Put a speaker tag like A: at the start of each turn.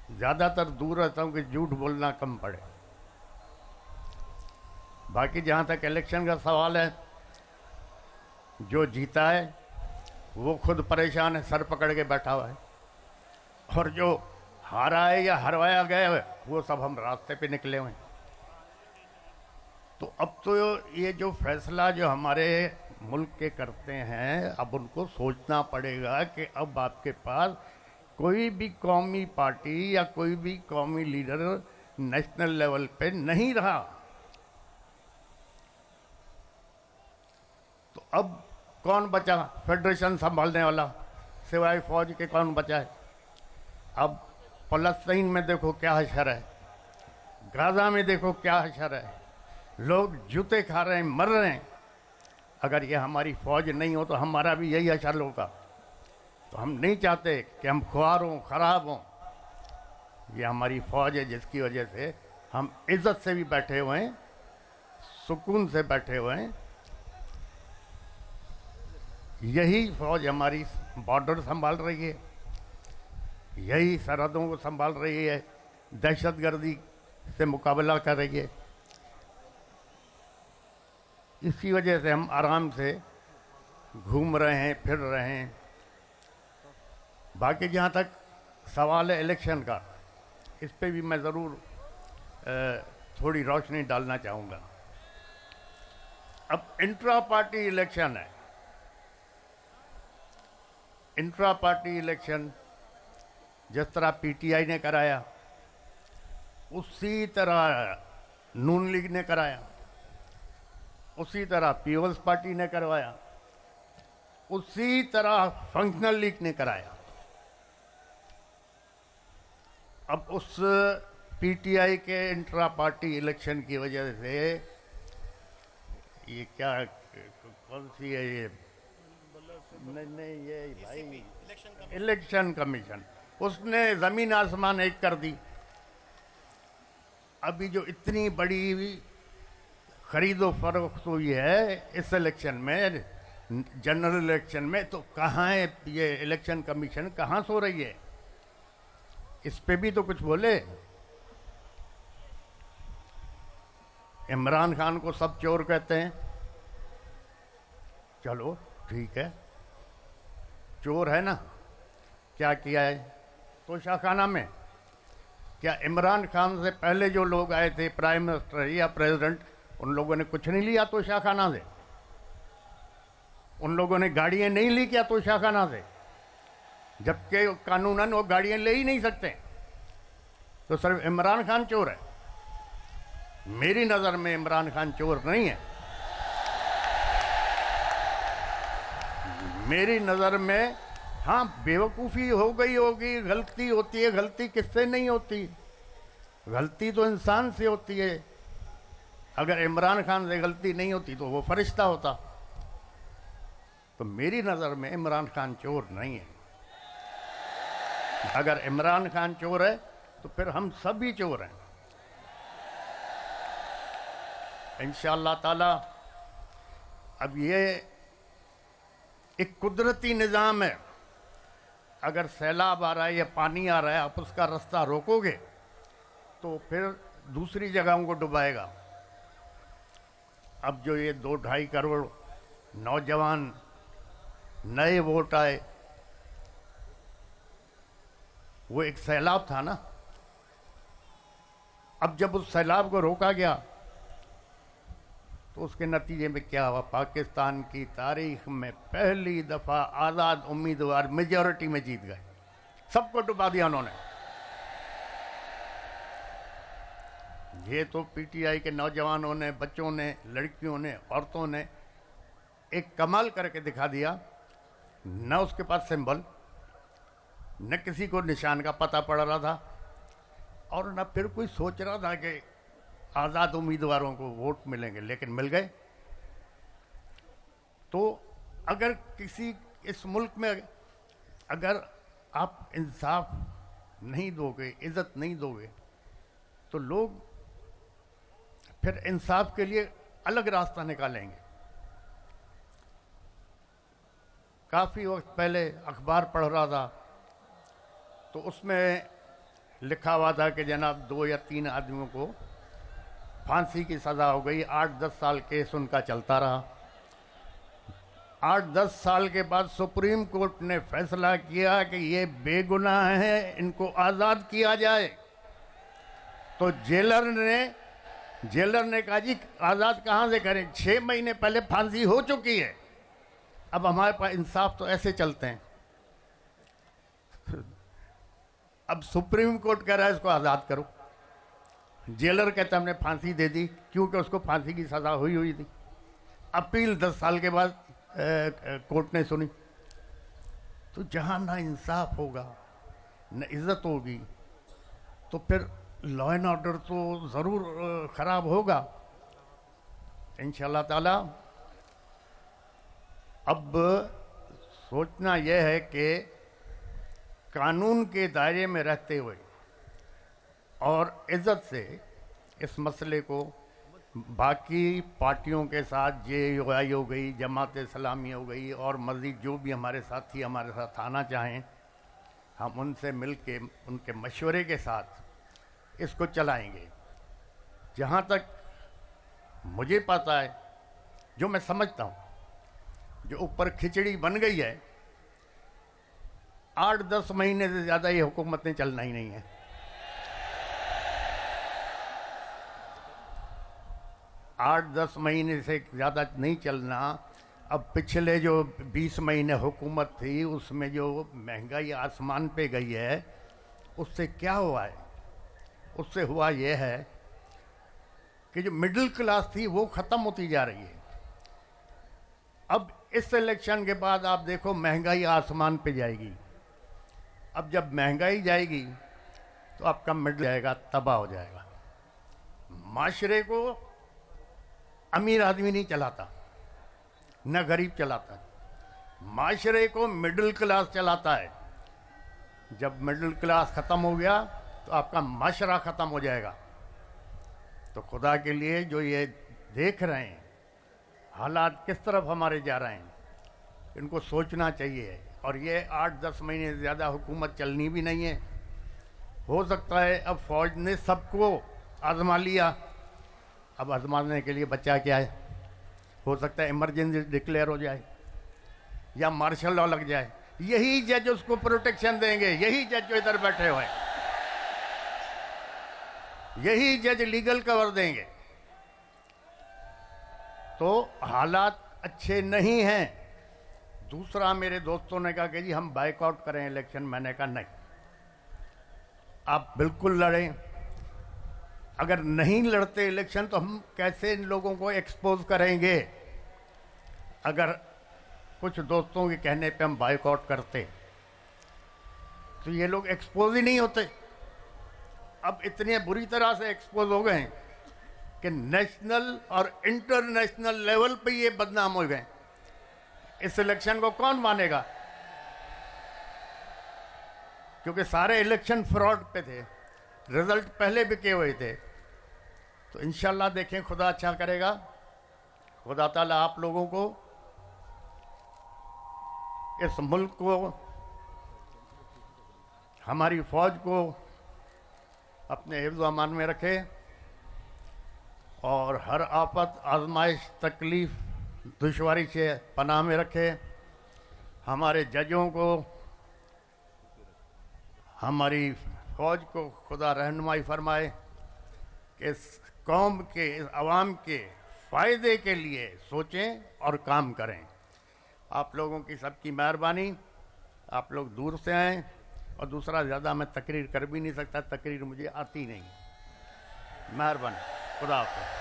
A: ज़्यादातर दूर रहता हूँ कि झूठ बोलना कम पड़े। बाकी जहाँ तक इलेक्शन का सवाल है, जो जीता है वो खुद परेशान है, सर पकड़ के बैठा हुआ है, और जो हारा है या हरवाया गया है वो सब हम रास्ते पे निकले हुए हैं। तो अब तो ये जो फैसला जो हमारे मुल्क के करते हैं, अब उनको सोचना पड़ेगा कि अब आपके पास कोई भी कौमी पार्टी या कोई भी कौमी लीडर नेशनल लेवल पे नहीं रहा। तो अब कौन बचा फेडरेशन संभालने वाला? सिवाय फौज के कौन बचा है? अब फलस्तीन में देखो क्या हशर है, गाजा में देखो क्या हशर है, लोग जूते खा रहे हैं, मर रहे हैं। अगर ये हमारी फौज नहीं हो तो हमारा भी यही हशर होगा। तो हम नहीं चाहते कि हम खुआर हों, खराब हों। ये हमारी फौज है जिसकी वजह से हम इज्जत से भी बैठे हुए हैं, सुकून से बैठे हुए हैं। यही फौज हमारी बॉर्डर संभाल रही है, यही सरहदों को संभाल रही है, दहशतगर्दी से मुकाबला कर रही है। इसी वजह से हम आराम से घूम रहे हैं, फिर रहे हैं। बाकी जहाँ तक सवाल है इलेक्शन का, इस पे भी मैं ज़रूर थोड़ी रोशनी डालना चाहूँगा। अब इंट्रा पार्टी इलेक्शन है। इंट्रा पार्टी इलेक्शन जिस तरह पीटीआई ने कराया, उसी तरह नून लीग ने कराया, उसी तरह पीपल्स पार्टी ने करवाया, उसी तरह फंक्शनल लीग ने कराया। अब उस पीटीआई के इंट्रा पार्टी इलेक्शन की वजह से ये क्या, कौन सी है ये, नहीं ये भाई इलेक्शन कमीशन, उसने ज़मीन आसमान एक कर दी। अभी जो इतनी बड़ी खरीदो फरोख्त हुई है इस इलेक्शन में, जनरल इलेक्शन में, तो कहाँ है ये इलेक्शन कमीशन, कहाँ सो रही है? इस पे भी तो कुछ बोले। इमरान खान को सब चोर कहते हैं, चलो ठीक है, चोर है ना। क्या किया है तोशाखाना में? क्या इमरान खान से पहले जो लोग आए थे, प्राइम मिनिस्टर या प्रेसिडेंट, उन लोगों ने कुछ नहीं लिया तोशाखाना से? उन लोगों ने गाड़ियां नहीं ली क्या तोशाखाना से? जबकि कानूनन वो गाड़ियां ले ही नहीं सकते। तो सिर्फ इमरान खान चोर है? मेरी नज़र में इमरान खान चोर नहीं है। मेरी नज़र में हाँ, बेवकूफ़ी हो गई होगी, गलती होती है। गलती किससे नहीं होती? गलती तो इंसान से होती है। अगर इमरान खान से गलती नहीं होती तो वो फरिश्ता होता। तो मेरी नज़र में इमरान खान चोर नहीं है। अगर इमरान खान चोर है तो फिर हम सब भी चोर हैं। इंशाअल्लाह ताला अब ये एक कुदरती निज़ाम है। अगर सैलाब आ रहा है या पानी आ रहा है, आप उसका रास्ता रोकोगे तो फिर दूसरी जगहों को डुबाएगा। अब जो ये 2-2.5 करोड़ नौजवान नए वोट आए, वो एक सैलाब था ना। अब जब उस सैलाब को रोका गया तो उसके नतीजे में क्या हुआ? पाकिस्तान की तारीख में पहली दफ़ा आज़ाद उम्मीदवार मेजॉरिटी में जीत गए। सबको डुबा दिया उन्होंने। ये तो पीटीआई के नौजवानों ने, बच्चों ने, लड़कियों ने, औरतों ने एक कमाल करके दिखा दिया। न उसके पास सिंबल, न किसी को निशान का पता पड़ रहा था, और न फिर कोई सोच रहा था कि आज़ाद उम्मीदवारों को वोट मिलेंगे, लेकिन मिल गए। तो अगर किसी इस मुल्क में अगर आप इंसाफ नहीं दोगे, इज़्ज़त नहीं दोगे, तो लोग फिर इंसाफ के लिए अलग रास्ता निकालेंगे। काफ़ी वक्त पहले अखबार पढ़ रहा था तो उसमें लिखा हुआ था कि जनाब 2 या 3 आदमियों को फांसी की सज़ा हो गई। 8-10 साल केस उनका चलता रहा। 8-10 साल के बाद सुप्रीम कोर्ट ने फैसला किया कि ये बेगुनाह है, इनको आज़ाद किया जाए। तो जेलर ने कहा जी आज़ाद कहाँ से करें, 6 महीने पहले फांसी हो चुकी है। अब हमारे पास इंसाफ तो ऐसे चलते हैं। अब सुप्रीम कोर्ट कह रहा है इसको आज़ाद करो। जेलर कहता हमने फांसी दे दी, क्योंकि उसको फांसी की सज़ा हुई थी। अपील 10 साल के बाद कोर्ट ने सुनी। तो जहाँ ना इंसाफ होगा न इज्जत होगी, तो फिर लॉ एंड ऑर्डर तो ज़रूर ख़राब होगा। इंशाअल्लाह ताला अब सोचना यह है कि कानून के दायरे में रहते हुए और इज़्ज़त से इस मसले को बाकी पार्टियों के साथ JUI हो गई, जमात इस्लामी हो गई और मज़ीद जो भी हमारे साथी हमारे साथ आना चाहें, हम उनसे मिल के उनके मशवरे के साथ इसको चलाएंगे। जहाँ तक मुझे पता है, जो मैं समझता हूँ, जो ऊपर खिचड़ी बन गई है, 8-10 महीने से ज़्यादा ये हुकूमत ने चलना ही नहीं है। 8-10 महीने से ज़्यादा नहीं चलना। अब पिछले जो 20 महीने हुकूमत थी, उसमें जो महंगाई आसमान पे गई है, उससे क्या हुआ है? उससे हुआ ये है कि जो मिडिल क्लास थी वो ख़त्म होती जा रही है। अब इस इलेक्शन के बाद आप देखो महंगाई आसमान पे जाएगी। अब जब महंगाई जाएगी तो आपका मिडिल जाएगा, तबाह हो जाएगा। माशरे को अमीर आदमी नहीं चलाता, न गरीब चलाता, माशरे को मिडिल क्लास चलाता है। जब मिडिल क्लास ख़त्म हो गया तो आपका माशरा ख़त्म हो जाएगा। तो खुदा के लिए जो ये देख रहे हैं हालात किस तरफ हमारे जा रहे हैं, इनको सोचना चाहिए। और ये 8-10 महीने से ज़्यादा हुकूमत चलनी भी नहीं है। हो सकता है अब फ़ौज ने सबको आजमा लिया, अब आजमाने के लिए बचा क्या है? हो सकता है इमरजेंसी डिक्लेयर हो जाए या मार्शल लॉ लग जाए। यही जज उसको प्रोटेक्शन देंगे, यही जज जो इधर बैठे हुए हैं, यही जज लीगल कवर देंगे। तो हालात अच्छे नहीं हैं। दूसरा, मेरे दोस्तों ने कहा कि जी हम बाइकआउट करें इलेक्शन। मैंने कहा नहीं, आप बिल्कुल लड़ें। अगर नहीं लड़ते इलेक्शन तो हम कैसे इन लोगों को एक्सपोज करेंगे? अगर कुछ दोस्तों के कहने पे हम बाइकआउट करते तो ये लोग एक्सपोज ही नहीं होते। अब इतने बुरी तरह से एक्सपोज हो गए कि नेशनल और इंटरनेशनल लेवल पे ये बदनाम हो गए। इस इलेक्शन को कौन मानेगा? क्योंकि सारे इलेक्शन फ्रॉड पे थे, रिजल्ट पहले बिके हुए थे। तो इंशाल्लाह देखें, खुदा अच्छा करेगा। खुदा ताला आप लोगों को, इस मुल्क को, हमारी फौज को अपने हिफ्ज़ व अमान में रखे और हर आफत, आजमाइश, तकलीफ़, दुश्वारी से पनाह में रखे। हमारे जजों को, हमारी फौज को खुदा रहनुमाई फरमाए कि इस कौम के, इस आवाम के फ़ायदे के लिए सोचें और काम करें। आप लोगों की सबकी मेहरबानी। आप लोग दूर से आएँ। और दूसरा, ज़्यादा मैं तकरीर कर भी नहीं सकता, तकरीर मुझे आती नहीं। मेहरबानी, खुदा हाफ़िज़।